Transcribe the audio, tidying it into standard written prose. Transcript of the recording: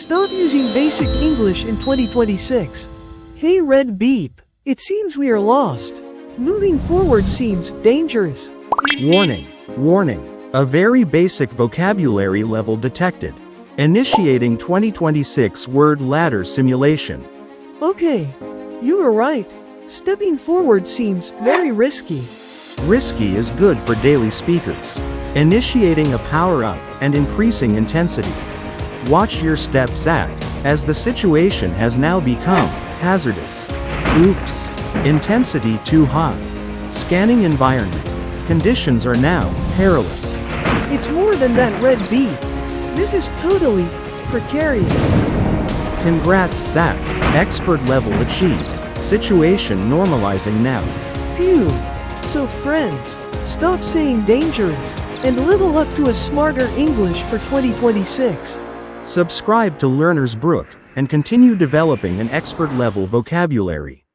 Stop using basic English in 2026. Hey Red Beep, it seems we are lost. Moving forward seems dangerous. Warning, warning. A very basic vocabulary level detected. Initiating 2026 word ladder simulation. Okay, you are right. Stepping forward seems very risky. Risky is good for daily speakers. Initiating a power-up and increasing intensity. Watch your step, Zac, as the situation has now become hazardous. Oops. Intensity too high. Scanning environment. Conditions are now perilous. It's more than that, Red Beep. This is totally precarious. Congrats, Zac. Expert level achieved. Situation normalizing now. Phew. So friends, stop saying dangerous and level up to a smarter English for 2026. Subscribe to Learners Brook and continue developing an expert level vocabulary.